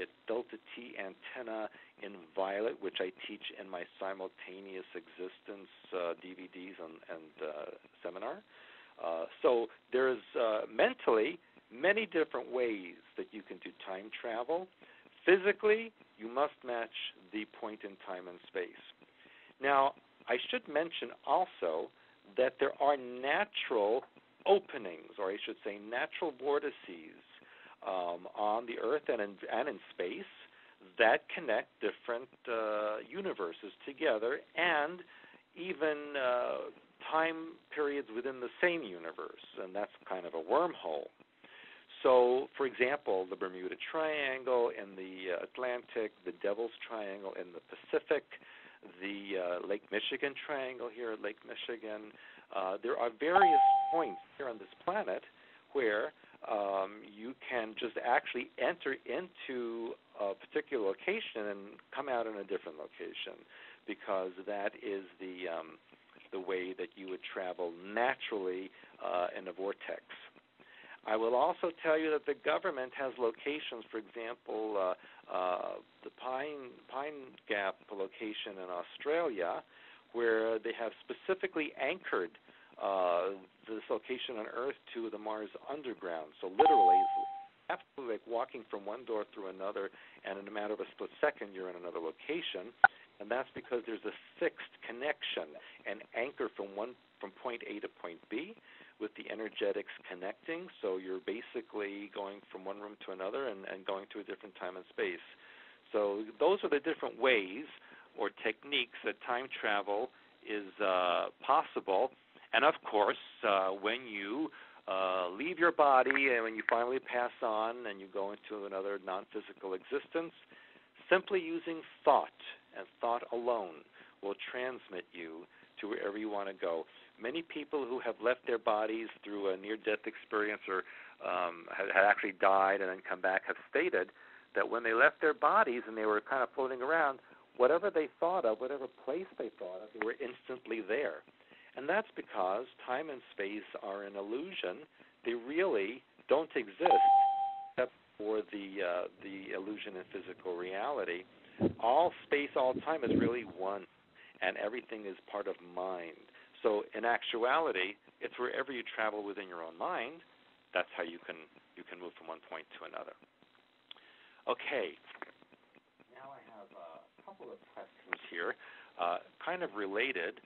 the delta T antenna in violet, which I teach in my simultaneous existence DVDs and seminar. So there's mentally many different ways that you can do time travel. Physically, you must match the point in time and space. Now, I should mention also that there are natural openings, or I should say natural vortices, on the Earth and in space that connect different universes together, and even time periods within the same universe, and that's kind of a wormhole. So, for example, the Bermuda Triangle in the Atlantic, the Devil's Triangle in the Pacific, the Lake Michigan Triangle here at Lake Michigan. There are various points here on this planet where you can just actually enter into a particular location and come out in a different location, because that is the way that you would travel naturally in a vortex. I will also tell you that the government has locations, for example, the Pine Gap location in Australia, where they have specifically anchored this location on Earth to the Mars underground. So literally, it's absolutely like walking from one door through another, and in a matter of a split second, you're in another location. And that's because there's a fixed connection, an anchor from point A to point B, with the energetics connecting. So you're basically going from one room to another and going to a different time and space. So those are the different ways or techniques that time travel is possible. And of course, when you leave your body and when you finally pass on and you go into another non-physical existence, simply using thought and thought alone will transmit you to wherever you want to go. Many people who have left their bodies through a near-death experience or had actually died and then come back have stated that when they left their bodies and they were kind of floating around, whatever they thought of, whatever place they thought of, they were instantly there. And that's because time and space are an illusion. They really don't exist except for the illusion in physical reality. All space, all time is really one, and everything is part of mind. So in actuality, it's wherever you travel within your own mind, that's how you can move from one point to another. Okay. Now I have a couple of questions here, kind of related,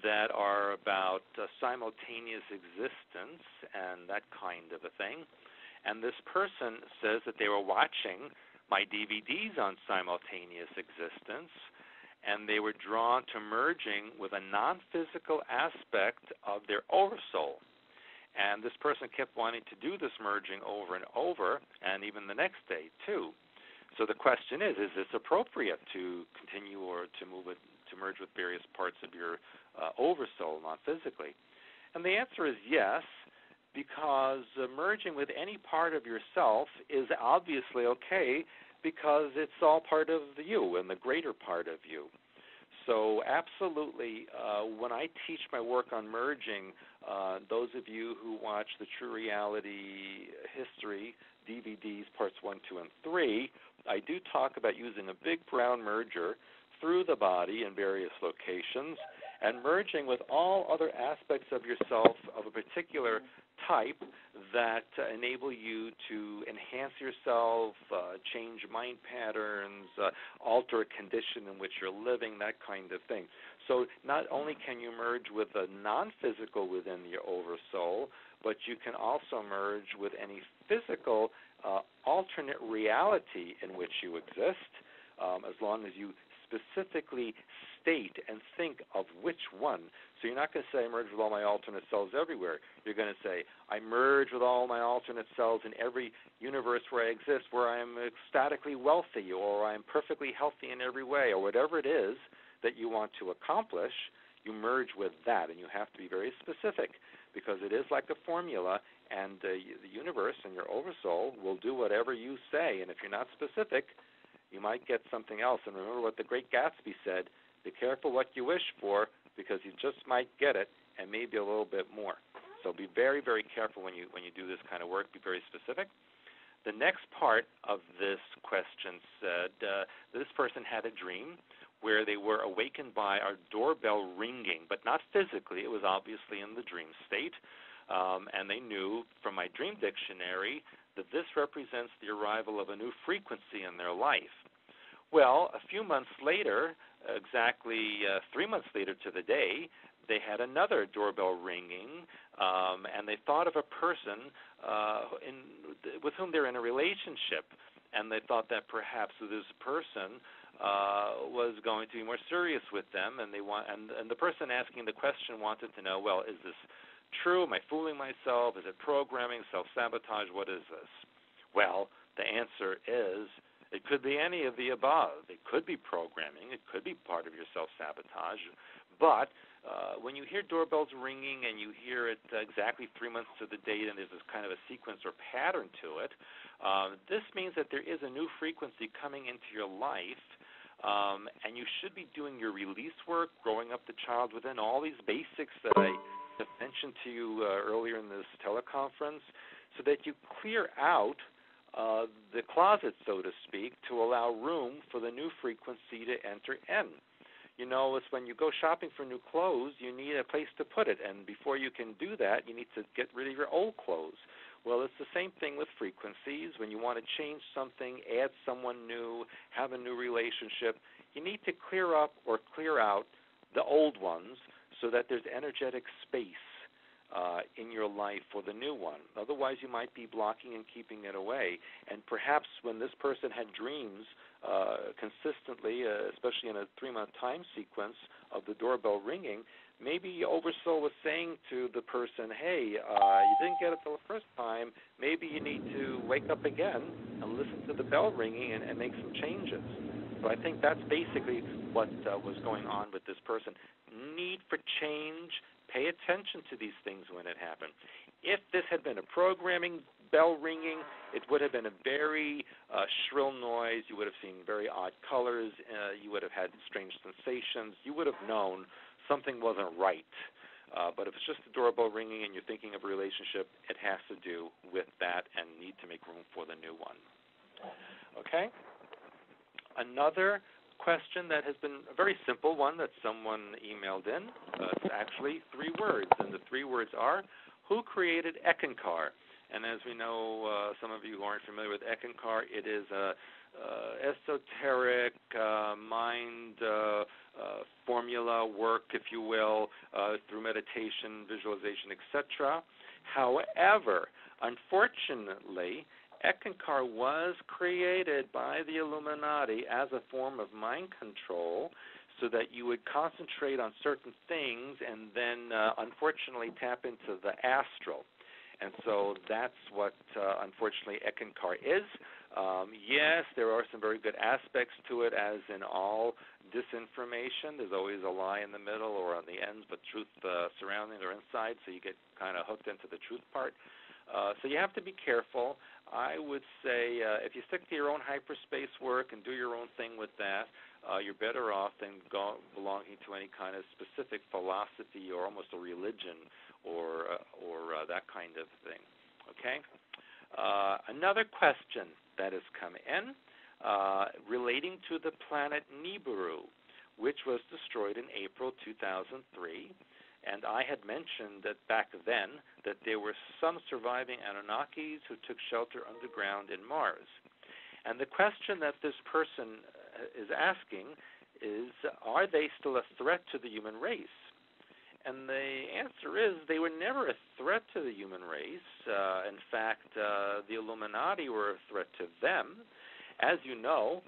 that are about simultaneous existence and that kind of a thing. And this person says that they were watching my DVDs on simultaneous existence, and they were drawn to merging with a non-physical aspect of their oversoul. And this person kept wanting to do this merging over and over, and even the next day, too. So the question is this appropriate to continue or to merge with various parts of your oversoul, non-physically? And the answer is yes, because merging with any part of yourself is obviously okay, because it's all part of you and the greater part of you. So absolutely, when I teach my work on merging, those of you who watch the True Reality History DVDs, parts 1, 2, and 3, I do talk about using a big brown merger through the body in various locations and merging with all other aspects of yourself of a particular type that enable you to enhance yourself, change mind patterns, alter a condition in which you're living, that kind of thing. So not only can you merge with the non-physical within your oversoul, but you can also merge with any physical alternate reality in which you exist, as long as you specifically state and think of which one. So you're not going to say, I merge with all my alternate selves everywhere. You're going to say, I merge with all my alternate selves in every universe where I exist, where I am ecstatically wealthy, or I am perfectly healthy in every way, or whatever it is that you want to accomplish. You merge with that, and you have to be very specific, because it is like a formula, and the universe and your oversoul will do whatever you say. And if you're not specific, you might get something else. And remember what the great Gatsby said, be careful what you wish for, because you just might get it, and maybe a little bit more. So be very, very careful when you do this kind of work. Be very specific. The next part of this question said this person had a dream where they were awakened by our doorbell ringing, but not physically. It was obviously in the dream state. And they knew from my dream dictionary that this represents the arrival of a new frequency in their life. Well, a few months later, exactly 3 months later to the day, they had another doorbell ringing, and they thought of a person with whom they're in a relationship, and they thought that perhaps this person was going to be more serious with them, and the person asking the question wanted to know, well, is this true? Am I fooling myself? Is it programming, self-sabotage? What is this? Well, the answer is it could be any of the above. It could be programming. It could be part of your self-sabotage. But when you hear doorbells ringing and you hear it exactly 3 months to the date and there's this kind of a sequence or pattern to it, this means that there is a new frequency coming into your life, and you should be doing your release work, growing up the child within, all these basics that I have mentioned to you earlier in this teleconference, so that you clear out the closet, so to speak, to allow room for the new frequency to enter in. You know, it's when you go shopping for new clothes, you need a place to put it, and before you can do that, you need to get rid of your old clothes. Well, it's the same thing with frequencies. When you want to change something, add someone new, have a new relationship, you need to clear up or clear out the old ones so that there's energetic space in your life for the new one. Otherwise, you might be blocking and keeping it away. And perhaps when this person had dreams consistently, especially in a 3-month time sequence of the doorbell ringing, maybe Oversoul was saying to the person, hey, you didn't get it the first time. Maybe you need to wake up again and listen to the bell ringing and make some changes. So I think that's basically what was going on with this person. Need for change. Pay attention to these things when it happened. If this had been a programming bell ringing, it would have been a very shrill noise. You would have seen very odd colors. You would have had strange sensations. You would have known something wasn't right. But if it's just a doorbell ringing and you're thinking of a relationship, it has to do with that and need to make room for the new one. Okay? Another question that has been a very simple one that someone emailed in. It's actually 3 words, and the 3 words are, who created Ekankar? And as we know, some of you who aren't familiar with Ekankar, it is a esoteric mind formula work, if you will, through meditation, visualization, etc. However, unfortunately, Ekankar was created by the Illuminati as a form of mind control so that you would concentrate on certain things and then, unfortunately, tap into the astral. And so that's what, unfortunately, Ekankar is. Yes, there are some very good aspects to it, as in all disinformation. There's always a lie in the middle or on the ends, but truth surrounding or inside, so you get kind of hooked into the truth part. So you have to be careful. I would say if you stick to your own hyperspace work and do your own thing with that, you're better off than belonging to any kind of specific philosophy or almost a religion or that kind of thing. Okay? Another question that has come in relating to the planet Nibiru, which was destroyed in April 2003. And I had mentioned that back then that there were some surviving Anunnakis who took shelter underground in Mars. And the question that this person is asking is, are they still a threat to the human race? And the answer is they were never a threat to the human race. In fact, the Illuminati were a threat to them. As you know,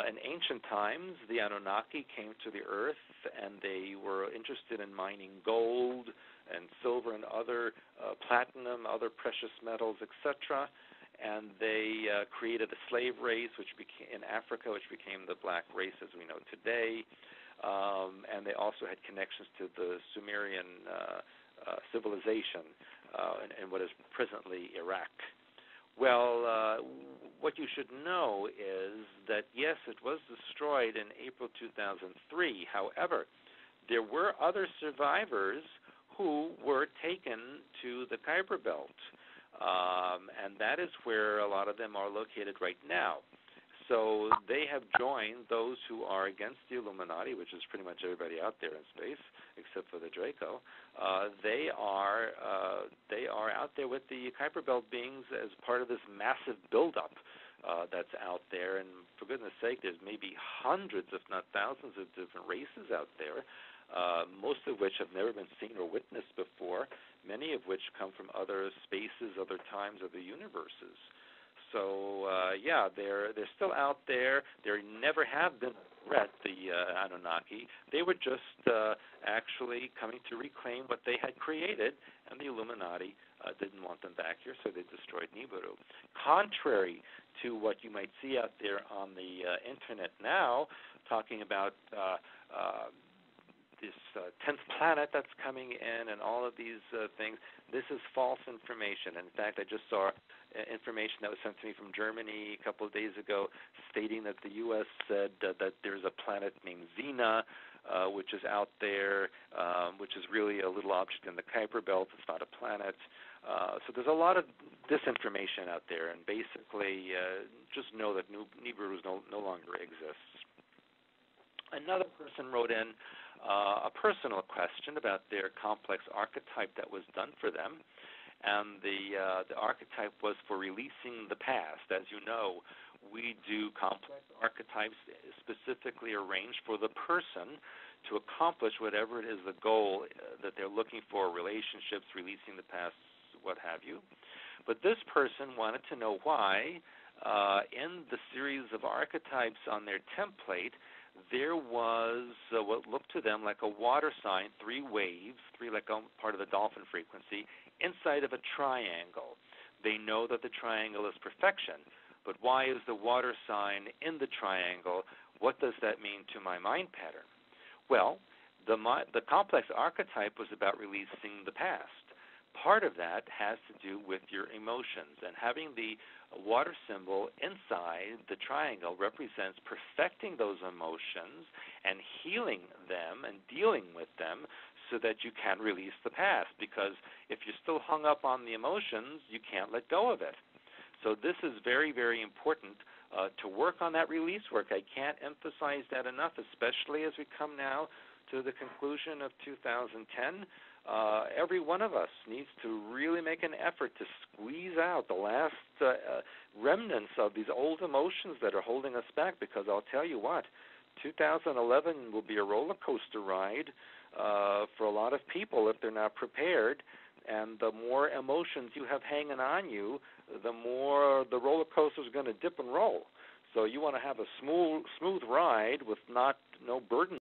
in ancient times, the Anunnaki came to the earth and they were interested in mining gold and silver and other platinum, other precious metals, etc. And they created a slave race which became in Africa, which became the black race as we know today. And they also had connections to the Sumerian civilization in what is presently Iraq. Well, what you should know is that, yes, it was destroyed in April 2003. However, there were other survivors who were taken to the Kuiper Belt. and that is where a lot of them are located right now. So they have joined those who are against the Illuminati, which is pretty much everybody out there in space, except for the Draco. They are out there with the Kuiper Belt beings as part of this massive buildup that's out there. And for goodness sake, there's maybe hundreds, if not thousands, of different races out there, most of which have never been seen or witnessed before, many of which come from other spaces, other times, other universes. So, they're still out there. There never have been a threat, the Anunnaki. They were just actually coming to reclaim what they had created, and the Illuminati didn't want them back here, so they destroyed Nibiru. Contrary to what you might see out there on the Internet now, talking about this 10th planet that's coming in and all of these things, this is false information. In fact, I just saw information that was sent to me from Germany a couple of days ago stating that the U.S. said that there's a planet named Xena, which is out there, which is really a little object in the Kuiper Belt. It's not a planet. So there's a lot of disinformation out there, and basically just know that Nibiru no longer exists. Another person wrote in a personal question about their complex archetype that was done for them. And the archetype was for releasing the past. As you know, we do complex archetypes specifically arranged for the person to accomplish whatever it is the goal that they're looking for, relationships, releasing the past, what have you. But this person wanted to know why in the series of archetypes on their template, there was what looked to them like a water sign, 3 waves, 3 like part of the dolphin frequency, inside of a triangle. They know that the triangle is perfection, but why is the water sign in the triangle? What does that mean to my mind pattern? Well, the complex archetype was about releasing the past. Part of that has to do with your emotions, and having the water symbol inside the triangle represents perfecting those emotions and healing them and dealing with them so that you can release the past, because if you're still hung up on the emotions, you can't let go of it. So this is very, very important to work on that release work. I can't emphasize that enough, especially as we come now to the conclusion of 2010. Every one of us needs to really make an effort to squeeze out the last remnants of these old emotions that are holding us back, because I'll tell you what, 2011 will be a roller coaster ride for a lot of people if they're not prepared, and the more emotions you have hanging on you, the more the roller coaster is going to dip and roll. So you want to have a smooth ride with no burden